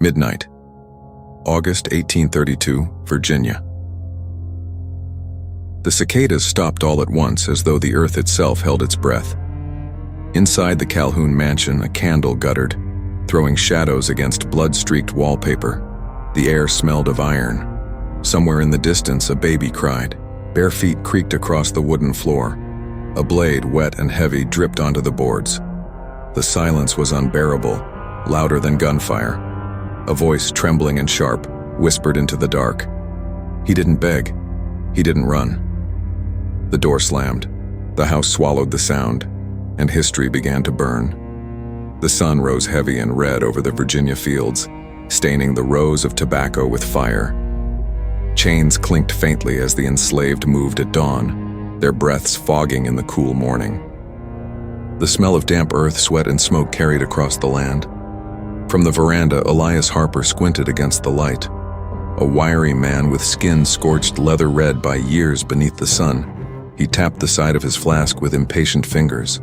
Midnight, August 1832, Virginia. The cicadas stopped all at once as though the earth itself held its breath. Inside the Calhoun mansion, a candle guttered, throwing shadows against blood-streaked wallpaper. The air smelled of iron. Somewhere in the distance, a baby cried. Bare feet creaked across the wooden floor. A blade, wet and heavy, dripped onto the boards. The silence was unbearable, louder than gunfire. A voice, trembling and sharp, whispered into the dark. He didn't beg. He didn't run. The door slammed. The house swallowed the sound, and history began to burn. The sun rose heavy and red over the Virginia fields, staining the rows of tobacco with fire. Chains clinked faintly as the enslaved moved at dawn, their breaths fogging in the cool morning. The smell of damp earth, sweat, and smoke carried across the land. From the veranda, Elias Harper squinted against the light. A wiry man with skin scorched leather red by years beneath the sun. He tapped the side of his flask with impatient fingers.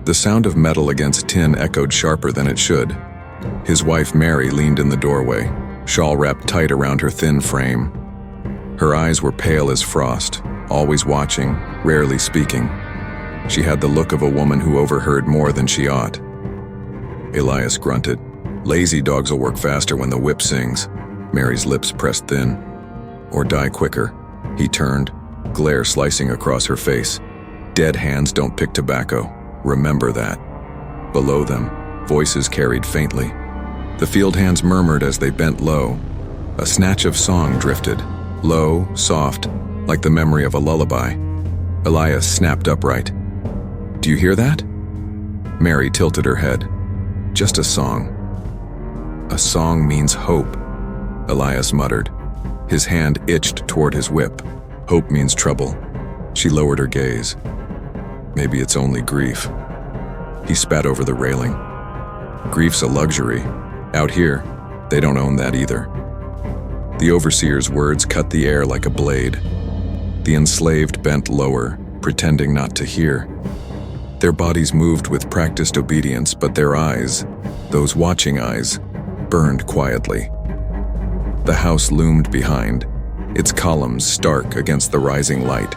The sound of metal against tin echoed sharper than it should. His wife Mary leaned in the doorway, shawl wrapped tight around her thin frame. Her eyes were pale as frost, always watching, rarely speaking. She had the look of a woman who overheard more than she ought. Elias grunted. Lazy dogs will work faster when the whip sings. Mary's lips pressed thin. Or die quicker. He turned, glare slicing across her face. Dead hands don't pick tobacco. Remember that. Below them, voices carried faintly. The field hands murmured as they bent low. A snatch of song drifted, low, soft, like the memory of a lullaby. Elias snapped upright. Do you hear that? Mary tilted her head. Just a song. A song means hope, Elias muttered. His hand itched toward his whip. Hope means trouble. She lowered her gaze. Maybe it's only grief. He spat over the railing. Grief's a luxury. Out here, they don't own that either. The overseer's words cut the air like a blade. The enslaved bent lower, pretending not to hear. Their bodies moved with practiced obedience, but their eyes, those watching eyes, burned quietly. The house loomed behind, its columns stark against the rising light.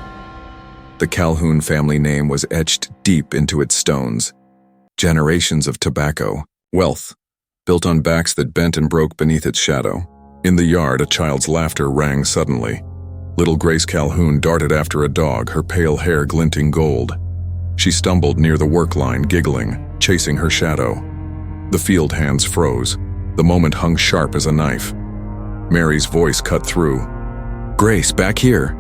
The Calhoun family name was etched deep into its stones. Generations of tobacco, wealth, built on backs that bent and broke beneath its shadow. In the yard, a child's laughter rang suddenly. Little Grace Calhoun darted after a dog, her pale hair glinting gold. She stumbled near the work line, giggling, chasing her shadow. The field hands froze. The moment hung sharp as a knife. Mary's voice cut through. Grace, back here!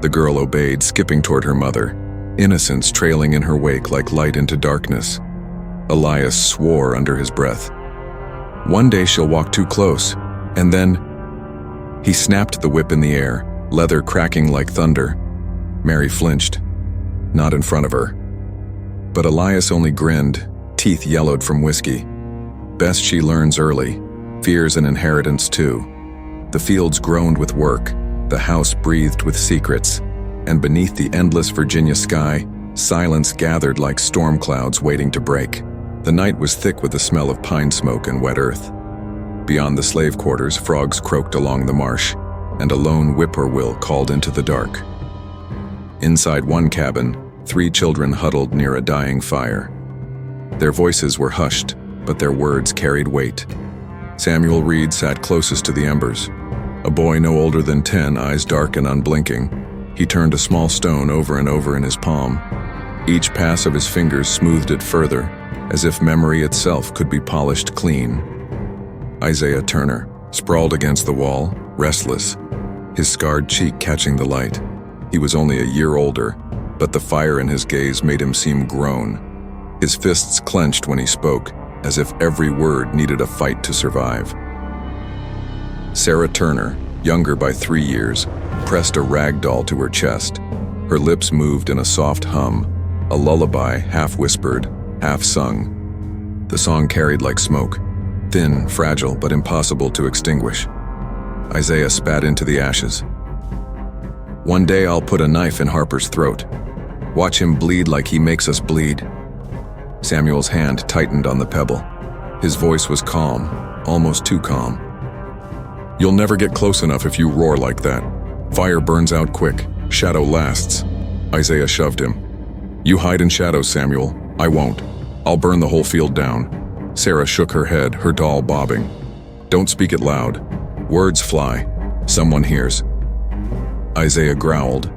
The girl obeyed, skipping toward her mother, innocence trailing in her wake like light into darkness. Elias swore under his breath. One day she'll walk too close, and then... He snapped the whip in the air, leather cracking like thunder. Mary flinched. Not in front of her. But Elias only grinned, teeth yellowed from whiskey. Best she learns early. Fear's an inheritance too. The fields groaned with work, the house breathed with secrets, and beneath the endless Virginia sky, silence gathered like storm clouds waiting to break. The night was thick with the smell of pine smoke and wet earth. Beyond the slave quarters, frogs croaked along the marsh, and a lone whippoorwill called into the dark. Inside one cabin, 3 children huddled near a dying fire. Their voices were hushed, but their words carried weight. Samuel Reed sat closest to the embers. A boy no older than 10, eyes dark and unblinking. He turned a small stone over and over in his palm. Each pass of his fingers smoothed it further, as if memory itself could be polished clean. Isaiah Turner, sprawled against the wall, restless, his scarred cheek catching the light. He was only a year older, but the fire in his gaze made him seem grown. His fists clenched when he spoke, as if every word needed a fight to survive. Sarah Turner, younger by 3 years, pressed a rag doll to her chest. Her lips moved in a soft hum, a lullaby half-whispered, half-sung. The song carried like smoke, thin, fragile, but impossible to extinguish. Isaiah spat into the ashes. One day I'll put a knife in Harper's throat. Watch him bleed like he makes us bleed. Samuel's hand tightened on the pebble. His voice was calm, almost too calm. "You'll never get close enough if you roar like that. Fire burns out quick, shadow lasts." Isaiah shoved him. "You hide in shadows, Samuel. I won't. I'll burn the whole field down." Sarah shook her head, her doll bobbing. "Don't speak it loud. Words fly. Someone hears." Isaiah growled,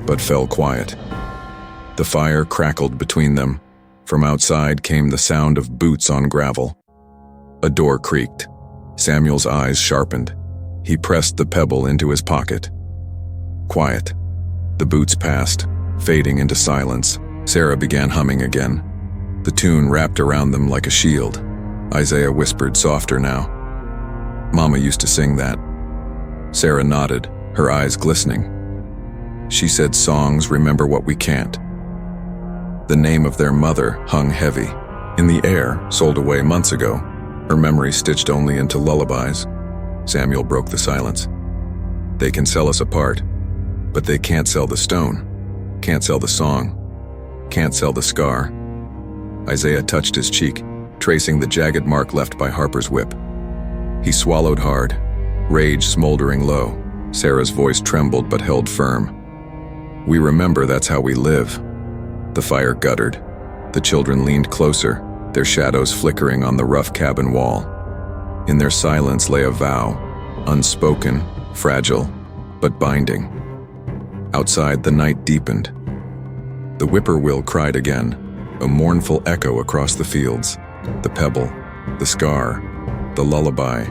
but fell quiet. The fire crackled between them. From outside came the sound of boots on gravel. A door creaked. Samuel's eyes sharpened. He pressed the pebble into his pocket. Quiet. The boots passed, fading into silence. Sarah began humming again. The tune wrapped around them like a shield. Isaiah whispered softer now. "Mama used to sing that." Sarah nodded, her eyes glistening. "She said songs remember what we can't." The name of their mother hung heavy. In the air, sold away months ago, her memory stitched only into lullabies. Samuel broke the silence. "They can sell us apart, but they can't sell the stone, can't sell the song, can't sell the scar." Isaiah touched his cheek, tracing the jagged mark left by Harper's whip. He swallowed hard, rage smoldering low. Sarah's voice trembled but held firm. "We remember that's how we live." The fire guttered. The children leaned closer, their shadows flickering on the rough cabin wall. In their silence lay a vow, unspoken, fragile, but binding. Outside, the night deepened. The whippoorwill cried again, a mournful echo across the fields. The pebble, the scar, the lullaby.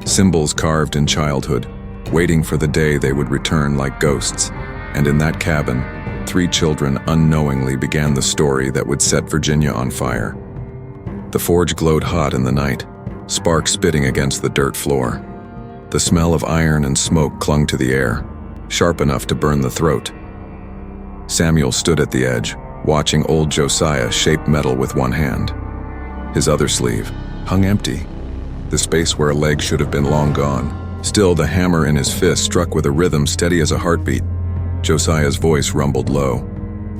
Symbols carved in childhood, waiting for the day they would return like ghosts. And in that cabin, 3 children unknowingly began the story that would set Virginia on fire. The forge glowed hot in the night, sparks spitting against the dirt floor. The smell of iron and smoke clung to the air, sharp enough to burn the throat. Samuel stood at the edge, watching old Josiah shape metal with one hand. His other sleeve hung empty, the space where a leg should have been long gone. Still, the hammer in his fist struck with a rhythm steady as a heartbeat. Josiah's voice rumbled low.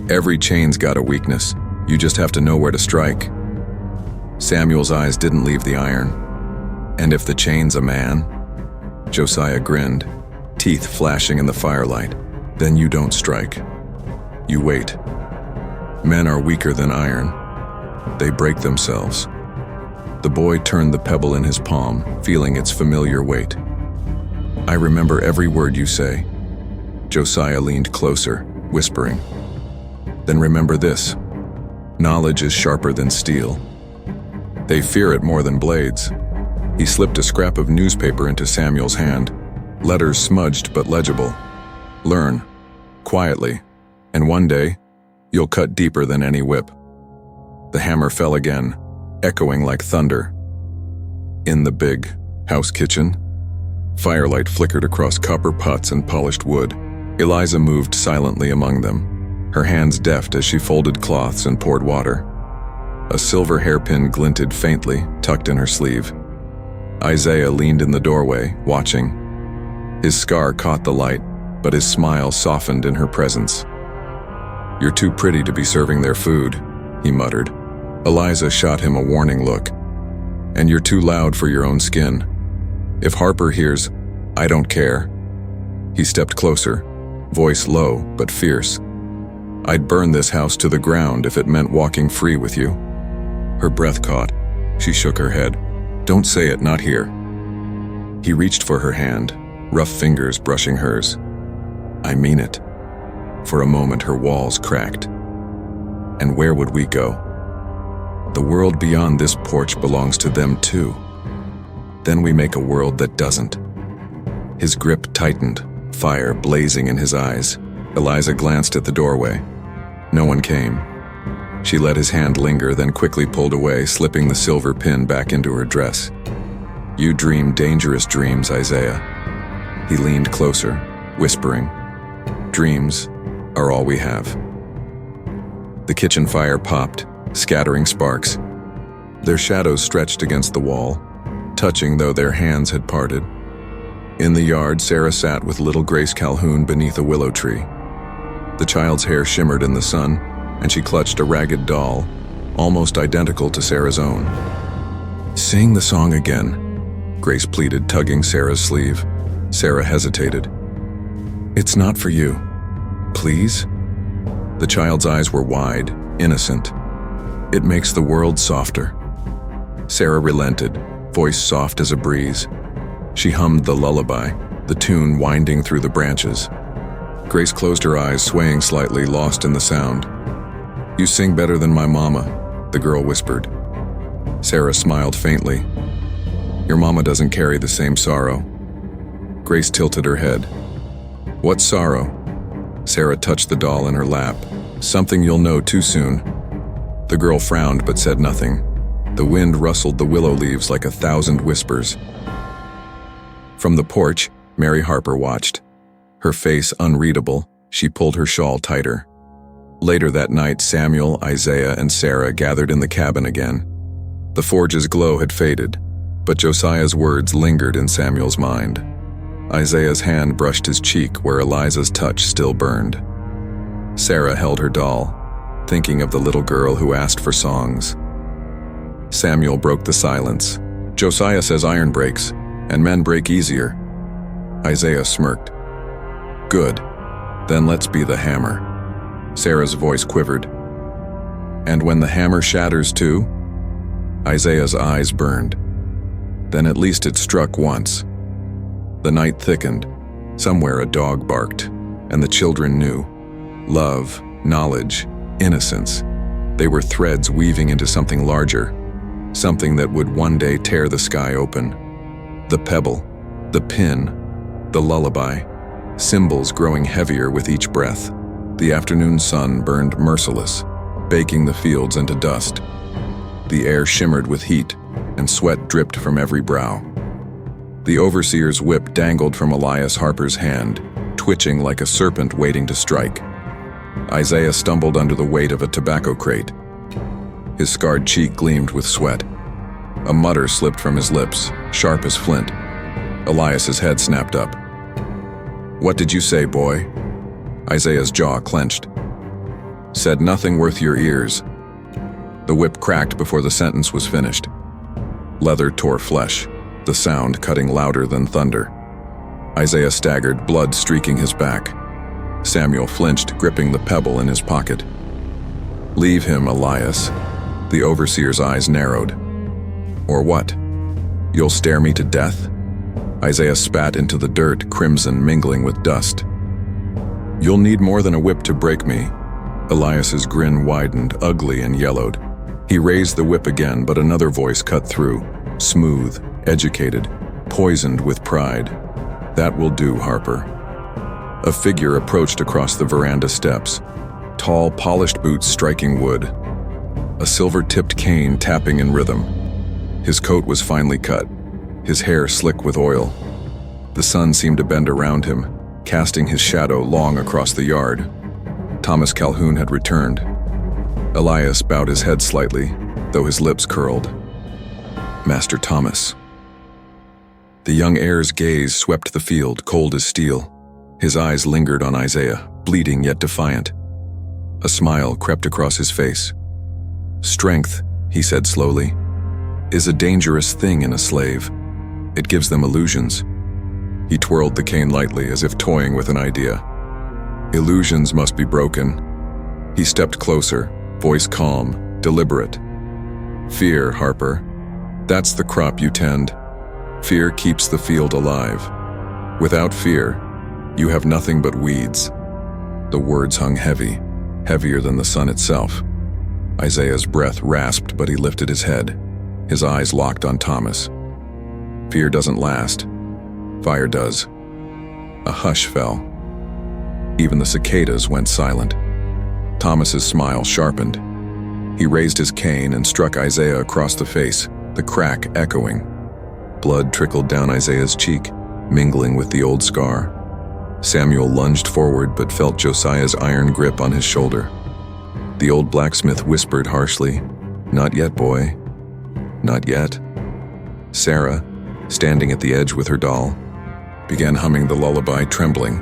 "Every chain's got a weakness. You just have to know where to strike." Samuel's eyes didn't leave the iron. "And if the chain's a man?" Josiah grinned, teeth flashing in the firelight. "Then you don't strike. You wait. Men are weaker than iron. They break themselves." The boy turned the pebble in his palm, feeling its familiar weight. "I remember every word you say." Josiah leaned closer, whispering. "Then remember this. Knowledge is sharper than steel. They fear it more than blades." He slipped a scrap of newspaper into Samuel's hand, letters smudged but legible. "Learn, quietly, and one day, you'll cut deeper than any whip." The hammer fell again, echoing like thunder. In the big house kitchen, firelight flickered across copper pots and polished wood. Eliza moved silently among them, her hands deft as she folded cloths and poured water. A silver hairpin glinted faintly, tucked in her sleeve. Isaiah leaned in the doorway, watching. His scar caught the light, but his smile softened in her presence. "You're too pretty to be serving their food," he muttered. Eliza shot him a warning look. "And you're too loud for your own skin. If Harper hears, I don't care." He stepped closer, voice low but fierce. "I'd burn this house to the ground if it meant walking free with you." Her breath caught. She shook her head. "Don't say it, not here." He reached for her hand, rough fingers brushing hers. "I mean it." For a moment her walls cracked. "And where would we go?" "The world beyond this porch belongs to them too. Then we make a world that doesn't." His grip tightened, fire blazing in his eyes. Eliza glanced at the doorway. No one came. She let his hand linger, then quickly pulled away, slipping the silver pin back into her dress. "You dream dangerous dreams, Isaiah." He leaned closer, whispering, "Dreams are all we have." The kitchen fire popped, scattering sparks. Their shadows stretched against the wall, touching though their hands had parted. In the yard, Sarah sat with little Grace Calhoun beneath a willow tree. The child's hair shimmered in the sun, and she clutched a ragged doll, almost identical to Sarah's own. Sing the song again, Grace pleaded, tugging Sarah's sleeve. Sarah hesitated. It's not for you. Please? The child's eyes were wide, innocent. It makes the world softer. Sarah relented, voice soft as a breeze. She hummed the lullaby, the tune winding through the branches. Grace closed her eyes, swaying slightly, lost in the sound. You sing better than my mama, the girl whispered. Sarah smiled faintly. Your mama doesn't carry the same sorrow. Grace tilted her head. What sorrow? Sarah touched the doll in her lap. Something you'll know too soon. The girl frowned but said nothing. The wind rustled the willow leaves like 1,000 whispers. From the porch, Mary Harper watched. Her face unreadable, she pulled her shawl tighter. Later that night, Samuel, Isaiah, and Sarah gathered in the cabin again. The forge's glow had faded, but Josiah's words lingered in Samuel's mind. Isaiah's hand brushed his cheek where Eliza's touch still burned. Sarah held her doll, thinking of the little girl who asked for songs. Samuel broke the silence. Josiah says iron breaks, and men break easier. Isaiah smirked. Good, then let's be the hammer. Sarah's voice quivered. And when the hammer shatters too? Isaiah's eyes burned. Then at least it struck once. The night thickened. Somewhere a dog barked, and the children knew. Love, knowledge, innocence. They were threads weaving into something larger, something that would one day tear the sky open. The pebble, the pin, the lullaby, symbols growing heavier with each breath. The afternoon sun burned merciless, baking the fields into dust. The air shimmered with heat, and sweat dripped from every brow. The overseer's whip dangled from Elias Harper's hand, twitching like a serpent waiting to strike. Isaiah stumbled under the weight of a tobacco crate. His scarred cheek gleamed with sweat. A mutter slipped from his lips, sharp as flint. Elias's head snapped up. What did you say, boy? Isaiah's jaw clenched. Said nothing worth your ears. The whip cracked before the sentence was finished. Leather tore flesh, the sound cutting louder than thunder. Isaiah staggered, blood streaking his back. Samuel flinched, gripping the pebble in his pocket. Leave him, Elias. The overseer's eyes narrowed. Or what? You'll stare me to death? Isaiah spat into the dirt, crimson mingling with dust. You'll need more than a whip to break me. Elias's grin widened, ugly and yellowed. He raised the whip again, but another voice cut through, smooth, educated, poisoned with pride. That will do, Harper. A figure approached across the veranda steps, tall, polished boots striking wood, a silver-tipped cane tapping in rhythm. His coat was finely cut, his hair slick with oil. The sun seemed to bend around him, casting his shadow long across the yard. Thomas Calhoun had returned. Elias bowed his head slightly, though his lips curled. Master Thomas. The young heir's gaze swept the field, cold as steel. His eyes lingered on Isaiah, bleeding yet defiant. A smile crept across his face. Strength, he said slowly, is a dangerous thing in a slave. It gives them illusions. He twirled the cane lightly, as if toying with an idea. Illusions must be broken. He stepped closer, voice calm, deliberate. Fear, Harper. That's the crop you tend. Fear keeps the field alive. Without fear, you have nothing but weeds. The words hung heavy, heavier than the sun itself. Isaiah's breath rasped, but he lifted his head. His eyes locked on Thomas. Fear doesn't last. Fire does. A hush fell. Even the cicadas went silent. Thomas's smile sharpened. He raised his cane and struck Isaiah across the face, the crack echoing. Blood trickled down Isaiah's cheek, mingling with the old scar. Samuel lunged forward but felt Josiah's iron grip on his shoulder. The old blacksmith whispered harshly, "Not yet, boy. Not yet." Sarah, standing at the edge with her doll, began humming the lullaby, trembling,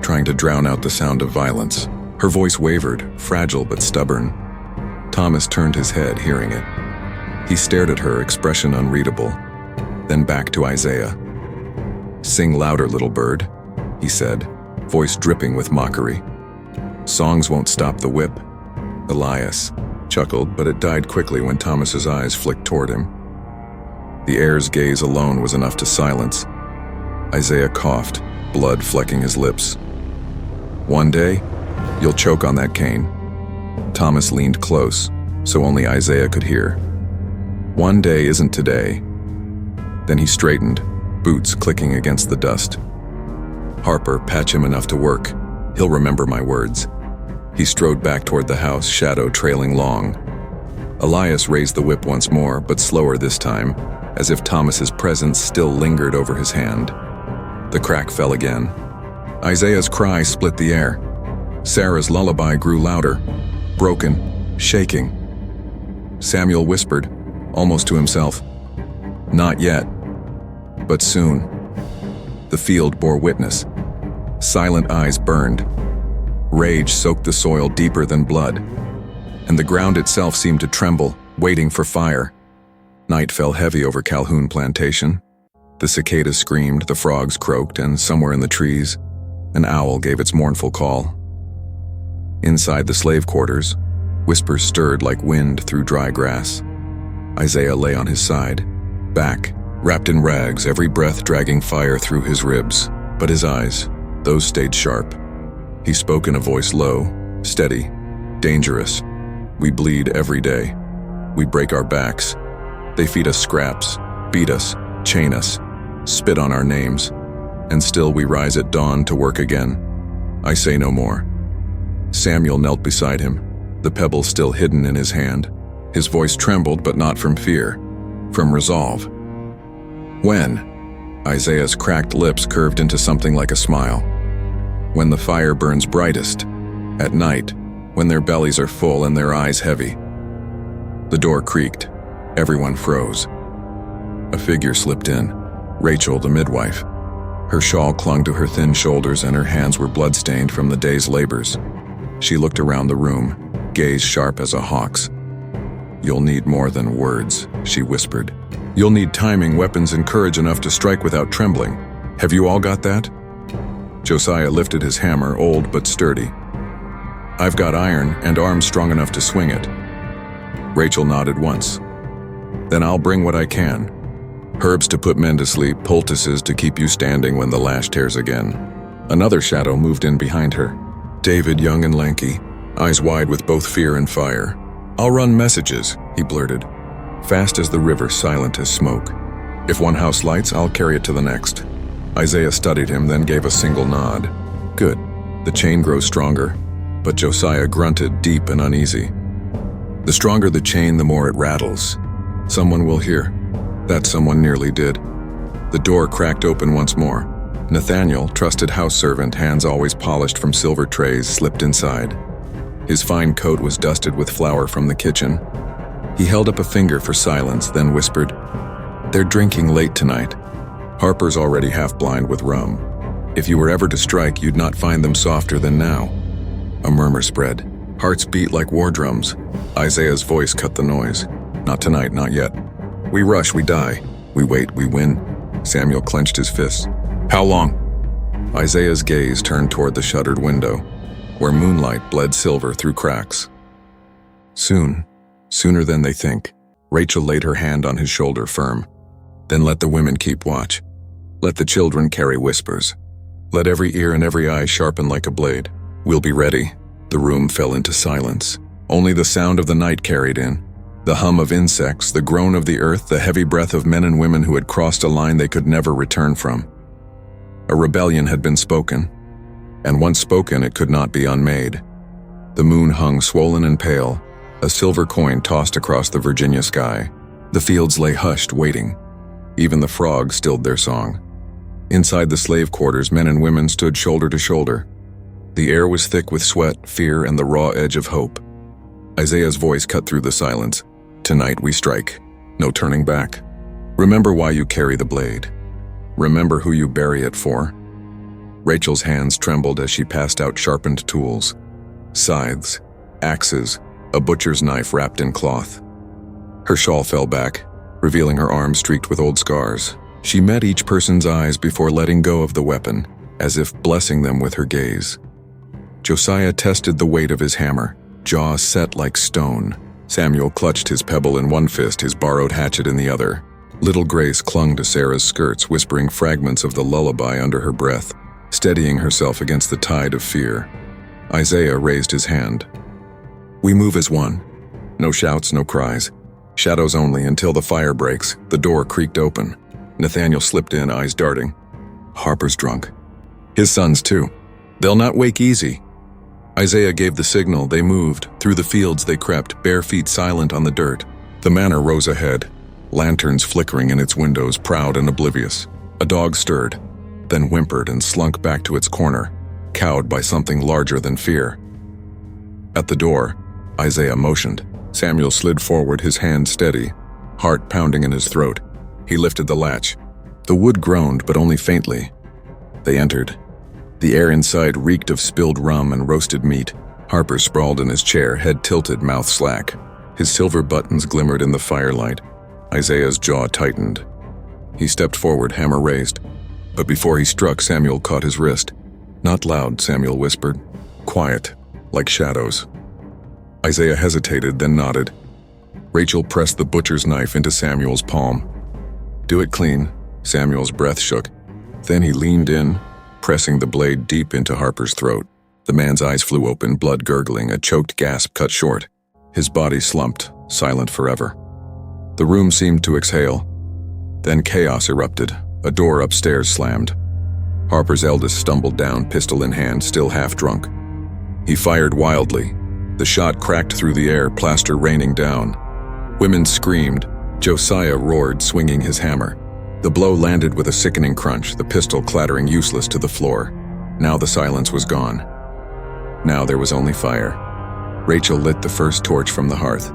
trying to drown out the sound of violence. Her voice wavered, fragile but stubborn. Thomas turned his head, hearing it. He stared at her, expression unreadable, then back to Isaiah. "Sing louder, little bird," he said, voice dripping with mockery. "Songs won't stop the whip." Elias chuckled, but it died quickly when Thomas's eyes flicked toward him. The heir's gaze alone was enough to silence. Isaiah coughed, blood flecking his lips. "One day, you'll choke on that cane." Thomas leaned close, so only Isaiah could hear. "One day isn't today." Then he straightened, boots clicking against the dust. "Harper, patch him enough to work. He'll remember my words." He strode back toward the house, shadow trailing long. Elias raised the whip once more, but slower this time, as if Thomas's presence still lingered over his hand. The crack fell again. Isaiah's cry split the air. Sarah's lullaby grew louder, broken, shaking. Samuel whispered, almost to himself, "Not yet, but soon." The field bore witness. Silent eyes burned. Rage soaked the soil deeper than blood, and the ground itself seemed to tremble, waiting for fire. Night fell heavy over Calhoun Plantation. The cicadas screamed, the frogs croaked, and somewhere in the trees, an owl gave its mournful call. Inside the slave quarters, whispers stirred like wind through dry grass. Isaiah lay on his side, back, wrapped in rags, every breath dragging fire through his ribs. But his eyes, those stayed sharp. He spoke in a voice low, steady, dangerous. "We bleed every day. We break our backs. They feed us scraps, beat us, chain us, spit on our names, and still we rise at dawn to work again. I say no more." Samuel knelt beside him, the pebble still hidden in his hand. His voice trembled, but not from fear, from resolve. "When?" Isaiah's cracked lips curved into something like a smile. "When the fire burns brightest, at night, when their bellies are full and their eyes heavy." The door creaked. Everyone froze. A figure slipped in, Rachel, the midwife. Her shawl clung to her thin shoulders and her hands were bloodstained from the day's labors. She looked around the room, gaze sharp as a hawk's. "You'll need more than words," she whispered. "You'll need timing, weapons, and courage enough to strike without trembling. Have you all got that?" Josiah lifted his hammer, old but sturdy. "I've got iron and arms strong enough to swing it." Rachel nodded once. "Then I'll bring what I can. Herbs to put men to sleep, poultices to keep you standing when the lash tears again." Another shadow moved in behind her. David, young and lanky, eyes wide with both fear and fire. "I'll run messages," he blurted. "Fast as the river, silent as smoke. If one house lights, I'll carry it to the next." Isaiah studied him, then gave a single nod. "Good. The chain grows stronger." But Josiah grunted, deep and uneasy. "The stronger the chain, the more it rattles. Someone will hear." That someone nearly did. The door cracked open once more. Nathaniel, trusted house servant, hands always polished from silver trays, slipped inside. His fine coat was dusted with flour from the kitchen. He held up a finger for silence, then whispered, "They're drinking late tonight. Harper's already half blind with rum. If you were ever to strike, you'd not find them softer than now." A murmur spread. Hearts beat like war drums. Isaiah's voice cut the noise. "Not tonight, not yet. We rush, we die. We wait, we win." Samuel clenched his fists. "How long?" Isaiah's gaze turned toward the shuttered window, where moonlight bled silver through cracks. "Soon. Sooner than they think." Rachel laid her hand on his shoulder firm. "Then let the women keep watch. Let the children carry whispers. Let every ear and every eye sharpen like a blade. We'll be ready." The room fell into silence. Only the sound of the night carried in. The hum of insects, the groan of the earth, the heavy breath of men and women who had crossed a line they could never return from. A rebellion had been spoken, and once spoken it could not be unmade. The moon hung swollen and pale, a silver coin tossed across the Virginia sky. The fields lay hushed, waiting. Even the frogs stilled their song. Inside the slave quarters, men and women stood shoulder to shoulder. The air was thick with sweat, fear, and the raw edge of hope. Isaiah's voice cut through the silence. "Tonight we strike. No turning back. Remember why you carry the blade. Remember who you bury it for." Rachel's hands trembled as she passed out sharpened tools. Scythes, axes, a butcher's knife wrapped in cloth. Her shawl fell back, revealing her arm streaked with old scars. She met each person's eyes before letting go of the weapon, as if blessing them with her gaze. Josiah tested the weight of his hammer, jaw set like stone. Samuel clutched his pebble in one fist, his borrowed hatchet in the other. Little Grace clung to Sarah's skirts, whispering fragments of the lullaby under her breath, steadying herself against the tide of fear. Isaiah raised his hand. "We move as one." No shouts, no cries. Shadows only until the fire breaks. The door creaked open. Nathaniel slipped in, eyes darting. "Harper's drunk. His sons, too. They'll not wake easy." Isaiah gave the signal. They moved. Through the fields they crept, bare feet silent on the dirt. The manor rose ahead, lanterns flickering in its windows, proud and oblivious. A dog stirred, then whimpered and slunk back to its corner, cowed by something larger than fear. At the door, Isaiah motioned. Samuel slid forward, his hand steady, heart pounding in his throat. He lifted the latch. The wood groaned, but only faintly. They entered. The air inside reeked of spilled rum and roasted meat. Harper sprawled in his chair, head tilted, mouth slack. His silver buttons glimmered in the firelight. Isaiah's jaw tightened. He stepped forward, hammer raised. But before he struck, Samuel caught his wrist. "Not loud," Samuel whispered. "Quiet, like shadows." Isaiah hesitated, then nodded. Rachel pressed the butcher's knife into Samuel's palm. "Do it clean." Samuel's breath shook. Then he leaned in, pressing the blade deep into Harper's throat. The man's eyes flew open, blood gurgling, a choked gasp cut short. His body slumped, silent forever. The room seemed to exhale. Then chaos erupted. A door upstairs slammed. Harper's eldest stumbled down, pistol in hand, still half drunk. He fired wildly. The shot cracked through the air, plaster raining down. Women screamed. Josiah roared, swinging his hammer. The blow landed with a sickening crunch, the pistol clattering useless to the floor. Now the silence was gone. Now there was only fire. Rachel lit the first torch from the hearth.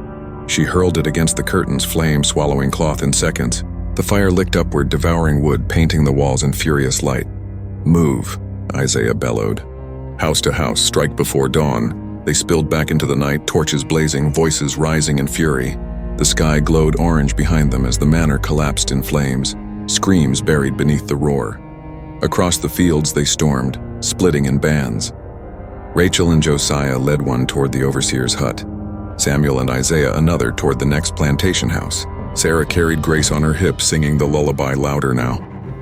She hurled it against the curtains, flame swallowing cloth in seconds. The fire licked upward, devouring wood, painting the walls in furious light. "Move," Isaiah bellowed. House to house, strike before dawn. They spilled back into the night, torches blazing, voices rising in fury. The sky glowed orange behind them as the manor collapsed in flames, screams buried beneath the roar. Across the fields they stormed, splitting in bands. Rachel and Josiah led one toward the overseer's hut. Samuel and Isaiah another toward the next plantation house. Sarah carried Grace on her hip, singing the lullaby louder now.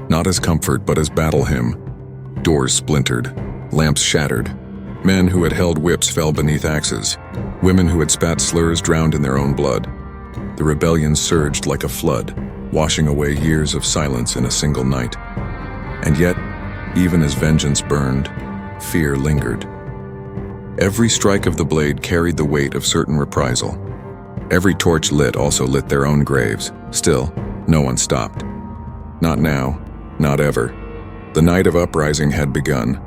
Not as comfort, but as battle hymn. Doors splintered, lamps shattered. Men who had held whips fell beneath axes. Women who had spat slurs drowned in their own blood. The rebellion surged like a flood, washing away years of silence in a single night. And yet, even as vengeance burned, fear lingered. Every strike of the blade carried the weight of certain reprisal. Every torch lit also lit their own graves. Still, no one stopped. Not now, not ever. The night of uprising had begun,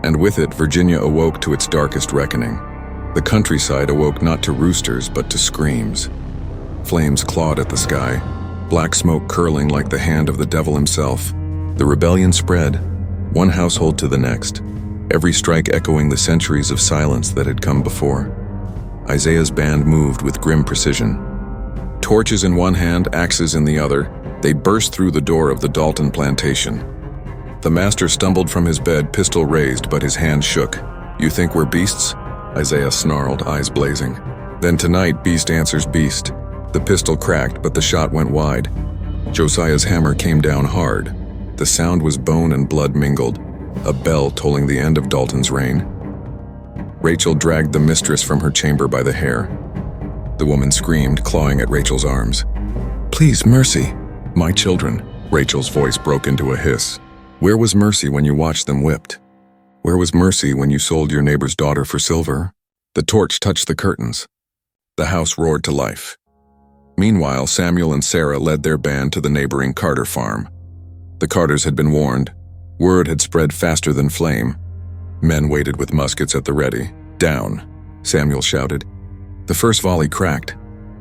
and with it Virginia awoke to its darkest reckoning. The countryside awoke not to roosters but to screams. Flames clawed at the sky, black smoke curling like the hand of the devil himself. The rebellion spread, one household to the next, every strike echoing the centuries of silence that had come before. Isaiah's band moved with grim precision. Torches in one hand, axes in the other, they burst through the door of the Dalton plantation. The master stumbled from his bed, pistol raised, but his hand shook. "You think we're beasts?" Isaiah snarled, eyes blazing. "Then tonight, beast answers beast." The pistol cracked, but the shot went wide. Josiah's hammer came down hard. The sound was bone and blood mingled, a bell tolling the end of Dalton's reign. Rachel dragged the mistress from her chamber by the hair. The woman screamed, clawing at Rachel's arms. "Please, mercy!" "My children," Rachel's voice broke into a hiss. "Where was mercy when you watched them whipped? Where was mercy when you sold your neighbor's daughter for silver?" The torch touched the curtains. The house roared to life. Meanwhile, Samuel and Sarah led their band to the neighboring Carter farm. The Carters had been warned. Word had spread faster than flame. Men waited with muskets at the ready. "Down," Samuel shouted. The first volley cracked.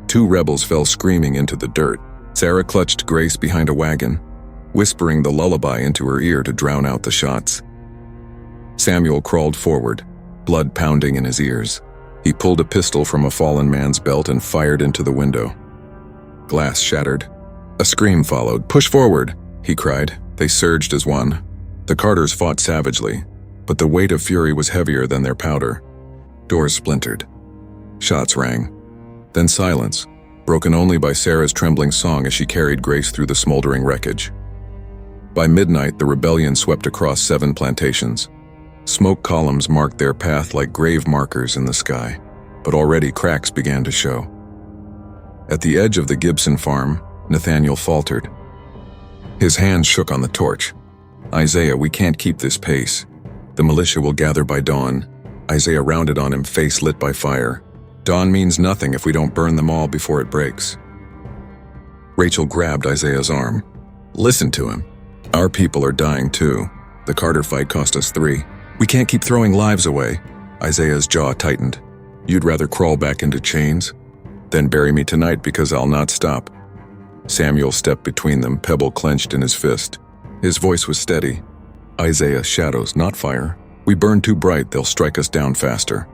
2 rebels fell screaming into the dirt. Sarah clutched Grace behind a wagon, whispering the lullaby into her ear to drown out the shots. Samuel crawled forward, blood pounding in his ears. He pulled a pistol from a fallen man's belt and fired into the window. Glass shattered. A scream followed. "Push forward!" he cried. They surged as one. The Carters fought savagely, but the weight of fury was heavier than their powder. Doors splintered. Shots rang. Then silence, broken only by Sarah's trembling song as she carried Grace through the smoldering wreckage. By midnight, the rebellion swept across 7 plantations. Smoke columns marked their path like grave markers in the sky, but already cracks began to show. At the edge of the Gibson farm, Nathaniel faltered. His hands shook on the torch. "Isaiah, we can't keep this pace. The militia will gather by dawn." Isaiah rounded on him, face lit by fire. "Dawn means nothing if we don't burn them all before it breaks." Rachel grabbed Isaiah's arm. "Listen to him. Our people are dying too. The Carter fight cost us 3. We can't keep throwing lives away." Isaiah's jaw tightened. "You'd rather crawl back into chains? Then bury me tonight because I'll not stop." Samuel stepped between them, pebble clenched in his fist. His voice was steady. "Isaiah, shadows, not fire. We burn too bright, they'll strike us down faster."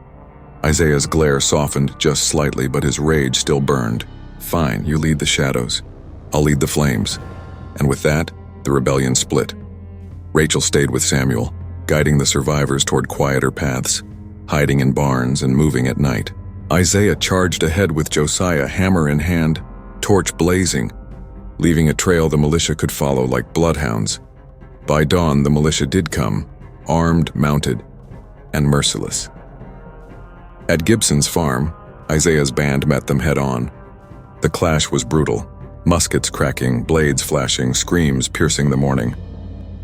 Isaiah's glare softened just slightly, but his rage still burned. "Fine, you lead the shadows. I'll lead the flames." And with that, the rebellion split. Rachel stayed with Samuel, guiding the survivors toward quieter paths, hiding in barns and moving at night. Isaiah charged ahead with Josiah, hammer in hand, torch blazing, leaving a trail the militia could follow like bloodhounds. By dawn, the militia did come, armed, mounted, and merciless. At Gibson's farm, Isaiah's band met them head-on. The clash was brutal, muskets cracking, blades flashing, screams piercing the morning.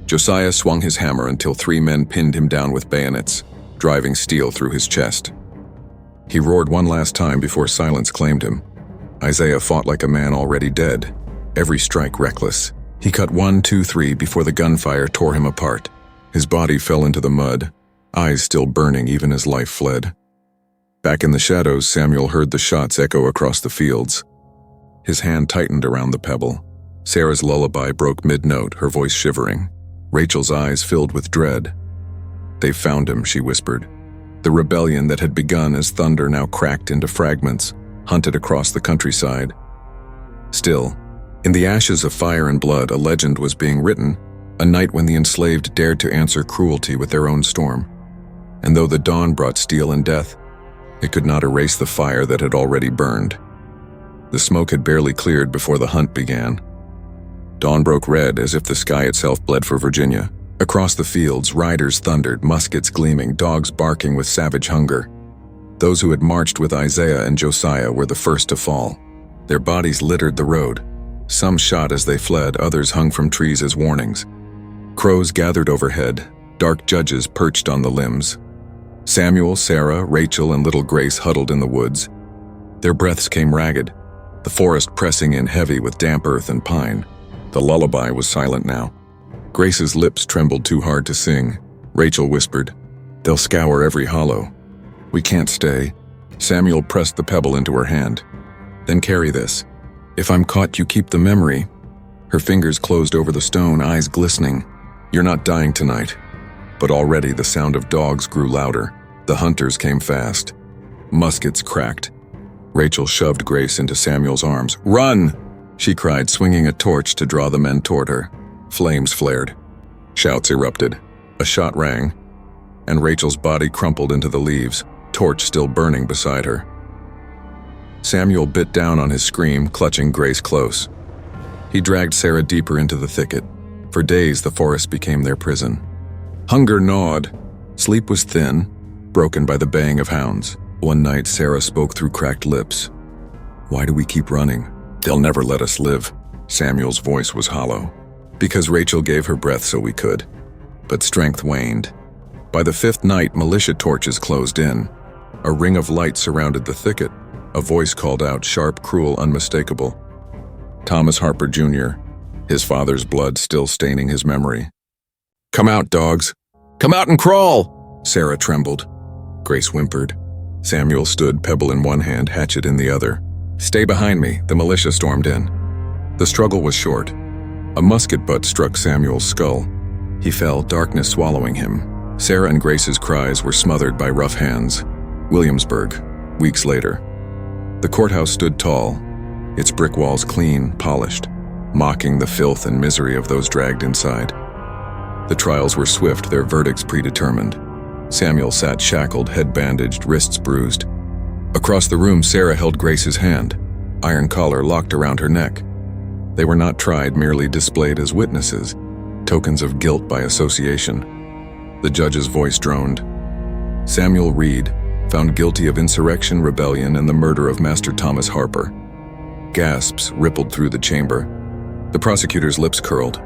Josiah swung his hammer until 3 men pinned him down with bayonets, driving steel through his chest. He roared one last time before silence claimed him. Isaiah fought like a man already dead, every strike reckless. He cut 1, 2, 3 before the gunfire tore him apart. His body fell into the mud, eyes still burning even as life fled. Back in the shadows, Samuel heard the shots echo across the fields. His hand tightened around the pebble. Sarah's lullaby broke mid-note, her voice shivering. Rachel's eyes filled with dread. "They've found him," she whispered. The rebellion that had begun as thunder now cracked into fragments, hunted across the countryside. Still, in the ashes of fire and blood, a legend was being written, a night when the enslaved dared to answer cruelty with their own storm. And though the dawn brought steel and death, it could not erase the fire that had already burned. The smoke had barely cleared before the hunt began. Dawn broke red as if the sky itself bled for Virginia. Across the fields, riders thundered, muskets gleaming, dogs barking with savage hunger. Those who had marched with Isaiah and Josiah were the first to fall. Their bodies littered the road. Some shot as they fled, others hung from trees as warnings. Crows gathered overhead, dark judges perched on the limbs. Samuel, Sarah, Rachel, and little Grace huddled in the woods. Their breaths came ragged, the forest pressing in heavy with damp earth and pine. The lullaby was silent now. Grace's lips trembled too hard to sing. Rachel whispered, "They'll scour every hollow. We can't stay." Samuel pressed the pebble into her hand. "Then carry this. If I'm caught, you keep the memory." Her fingers closed over the stone, eyes glistening. "You're not dying tonight." But already the sound of dogs grew louder. The hunters came fast. Muskets cracked. Rachel shoved Grace into Samuel's arms. "Run!" she cried, swinging a torch to draw the men toward her. Flames flared. Shouts erupted. A shot rang, and Rachel's body crumpled into the leaves, torch still burning beside her. Samuel bit down on his scream, clutching Grace close. He dragged Sarah deeper into the thicket. For days, the forest became their prison. Hunger gnawed. Sleep was thin, broken by the baying of hounds. One night, Sarah spoke through cracked lips. "Why do we keep running? They'll never let us live." Samuel's voice was hollow. "Because Rachel gave her breath so we could." But strength waned. By the 5th night, militia torches closed in. A ring of light surrounded the thicket. A voice called out, sharp, cruel, unmistakable. Thomas Harper Jr., his father's blood still staining his memory. "Come out, dogs! Come out and crawl!" Sarah trembled. Grace whimpered. Samuel stood, pebble in one hand, hatchet in the other. "Stay behind me," the militia stormed in. The struggle was short. A musket butt struck Samuel's skull. He fell, darkness swallowing him. Sarah and Grace's cries were smothered by rough hands. Williamsburg, weeks later. The courthouse stood tall, its brick walls clean, polished, mocking the filth and misery of those dragged inside. The trials were swift, their verdicts predetermined. Samuel sat shackled, head bandaged, wrists bruised. Across the room, Sarah held Grace's hand, iron collar locked around her neck. They were not tried, merely displayed as witnesses, tokens of guilt by association. The judge's voice droned. Samuel Reed, found guilty of insurrection, rebellion, and the murder of Master Thomas Harper. Gasps rippled through the chamber. The prosecutor's lips curled.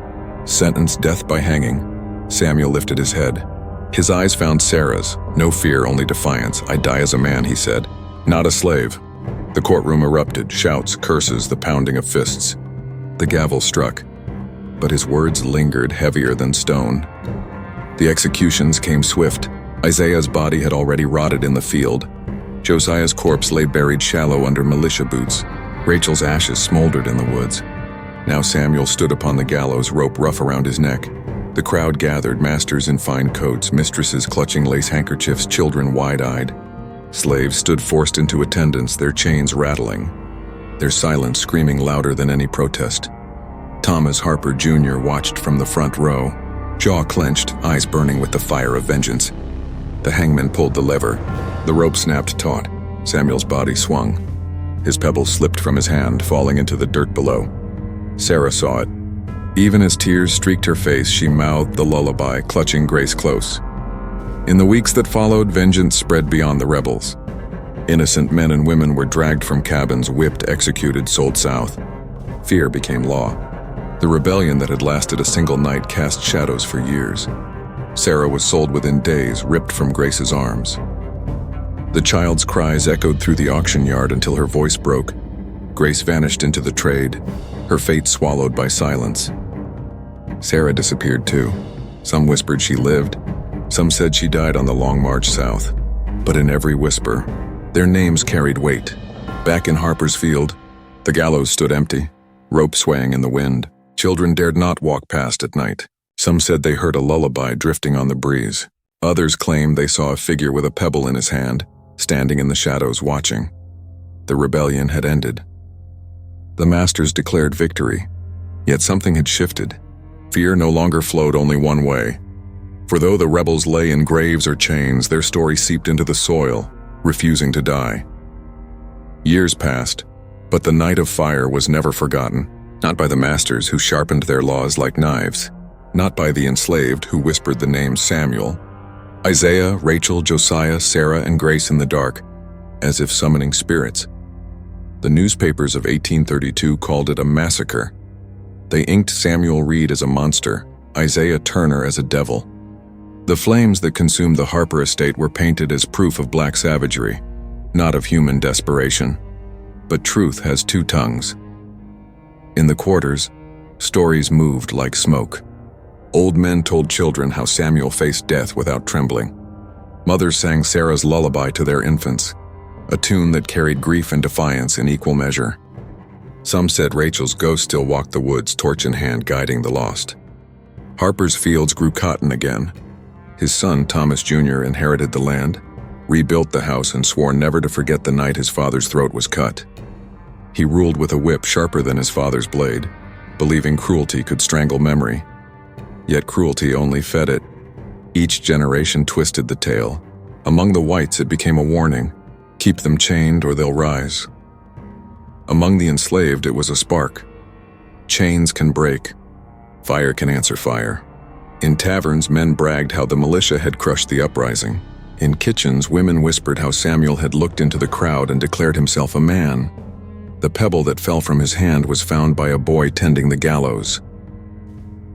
Sentenced death by hanging. Samuel lifted his head. His eyes found Sarah's. No fear, only defiance. "I die as a man," he said. "Not a slave." The courtroom erupted, shouts, curses, the pounding of fists. The gavel struck, but his words lingered, heavier than stone. The executions came swift. Isaiah's body had already rotted in the field. Josiah's corpse lay buried shallow under militia boots. Rachel's ashes smoldered in the woods. Now Samuel stood upon the gallows, rope rough around his neck. The crowd gathered, masters in fine coats, mistresses clutching lace handkerchiefs, children wide-eyed. Slaves stood forced into attendance, their chains rattling, their silence screaming louder than any protest. Thomas Harper Jr. watched from the front row, jaw clenched, eyes burning with the fire of vengeance. The hangman pulled the lever. The rope snapped taut. Samuel's body swung. His pebble slipped from his hand, falling into the dirt below. Sarah saw it. Even as tears streaked her face, she mouthed the lullaby, clutching Grace close. In the weeks that followed, vengeance spread beyond the rebels. Innocent men and women were dragged from cabins, whipped, executed, sold south. Fear became law. The rebellion that had lasted a single night cast shadows for years. Sarah was sold within days, ripped from Grace's arms. The child's cries echoed through the auction yard until her voice broke. Grace vanished into the trade, her fate swallowed by silence. Sarah disappeared too. Some whispered she lived, some said she died on the long march south. But in every whisper, their names carried weight. Back in Harper's Field, the gallows stood empty, rope swaying in the wind. Children dared not walk past at night. Some said they heard a lullaby drifting on the breeze. Others claimed they saw a figure with a pebble in his hand, standing in the shadows watching. The rebellion had ended. The masters declared victory, yet something had shifted. Fear no longer flowed only one way. For though the rebels lay in graves or chains, their story seeped into the soil, refusing to die. Years passed, but the night of fire was never forgotten, not by the masters who sharpened their laws like knives, not by the enslaved who whispered the name Samuel, Isaiah, Rachel, Josiah, Sarah, and Grace in the dark, as if summoning spirits. The newspapers of 1832 called it a massacre. They inked Samuel Reed as a monster, Isaiah Turner as a devil. The flames that consumed the Harper estate were painted as proof of black savagery, not of human desperation. But truth has two tongues. In the quarters, stories moved like smoke. Old men told children how Samuel faced death without trembling. Mothers sang Sarah's lullaby to their infants, a tune that carried grief and defiance in equal measure. Some said Rachel's ghost still walked the woods, torch in hand, guiding the lost. Harper's fields grew cotton again. His son, Thomas Jr., inherited the land, rebuilt the house, and swore never to forget the night his father's throat was cut. He ruled with a whip sharper than his father's blade, believing cruelty could strangle memory. Yet cruelty only fed it. Each generation twisted the tale. Among the whites it became a warning: keep them chained or they'll rise. Among the enslaved it was a spark. Chains can break. Fire can answer fire. In taverns, men bragged how the militia had crushed the uprising. In kitchens, women whispered how Samuel had looked into the crowd and declared himself a man. The pebble that fell from his hand was found by a boy tending the gallows.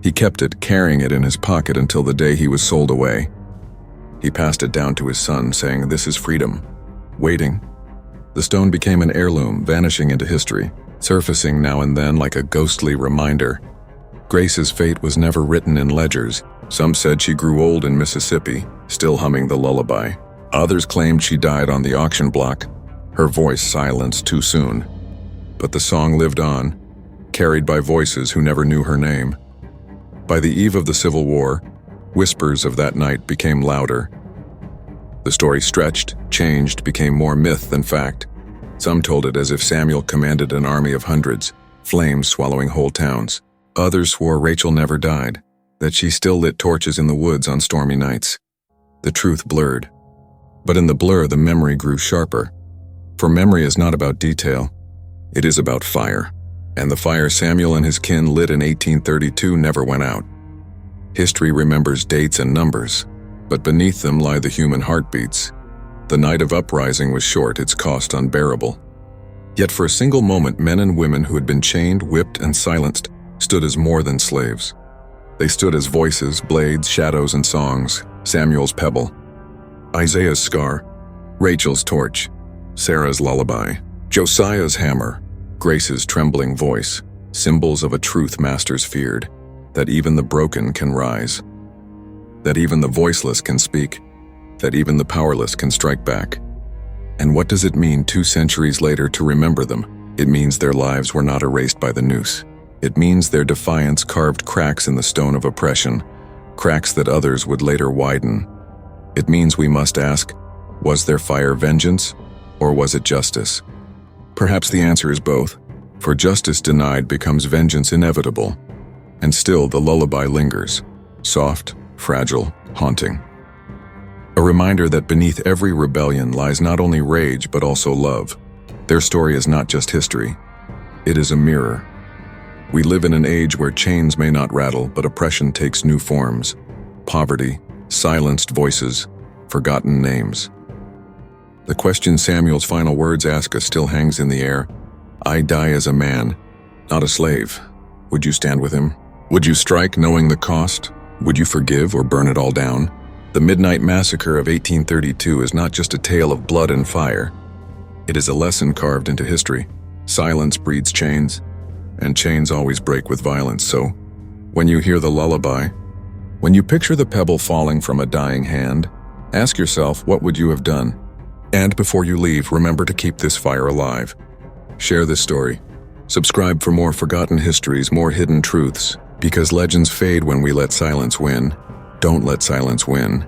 He kept it, carrying it in his pocket until the day he was sold away. He passed it down to his son, saying, "This is freedom." Waiting. The stone became an heirloom, vanishing into history, surfacing now and then like a ghostly reminder. Grace's fate was never written in ledgers. Some said she grew old in Mississippi, still humming the lullaby. Others claimed she died on the auction block, her voice silenced too soon. But the song lived on, carried by voices who never knew her name. By the eve of the Civil War, whispers of that night became louder. The story stretched, changed, became more myth than fact. Some told it as if Samuel commanded an army of hundreds, flames swallowing whole towns. Others swore Rachel never died, that she still lit torches in the woods on stormy nights. The truth blurred. But in the blur, the memory grew sharper. For memory is not about detail, it is about fire. And the fire Samuel and his kin lit in 1832 never went out. History remembers dates and numbers, but beneath them lie the human heartbeats. The night of uprising was short, its cost unbearable. Yet for a single moment, men and women who had been chained, whipped, and silenced stood as more than slaves. They stood as voices, blades, shadows, and songs. Samuel's pebble, Isaiah's scar, Rachel's torch, Sarah's lullaby, Josiah's hammer, Grace's trembling voice, symbols of a truth masters feared, that even the broken can rise, that even the voiceless can speak, that even the powerless can strike back. And what does it mean 2 centuries later to remember them? It means their lives were not erased by the noose. It means their defiance carved cracks in the stone of oppression, cracks that others would later widen. It means we must ask, was their fire vengeance, or was it justice? Perhaps the answer is both, for justice denied becomes vengeance inevitable. And still the lullaby lingers, soft, fragile, haunting. A reminder that beneath every rebellion lies not only rage but also love. Their story is not just history, it is a mirror. We live in an age where chains may not rattle, but oppression takes new forms. Poverty, silenced voices, forgotten names. The question Samuel's final words ask us still hangs in the air. I die as a man, not a slave. Would you stand with him? Would you strike knowing the cost? Would you forgive or burn it all down? The Midnight Massacre of 1832 is not just a tale of blood and fire. It is a lesson carved into history. Silence breeds chains, and chains always break with violence. So, when you hear the lullaby, when you picture the pebble falling from a dying hand, ask yourself, what would you have done? And before you leave, remember to keep this fire alive. Share this story. Subscribe for more forgotten histories, more hidden truths. Because legends fade when we let silence win. Don't let silence win.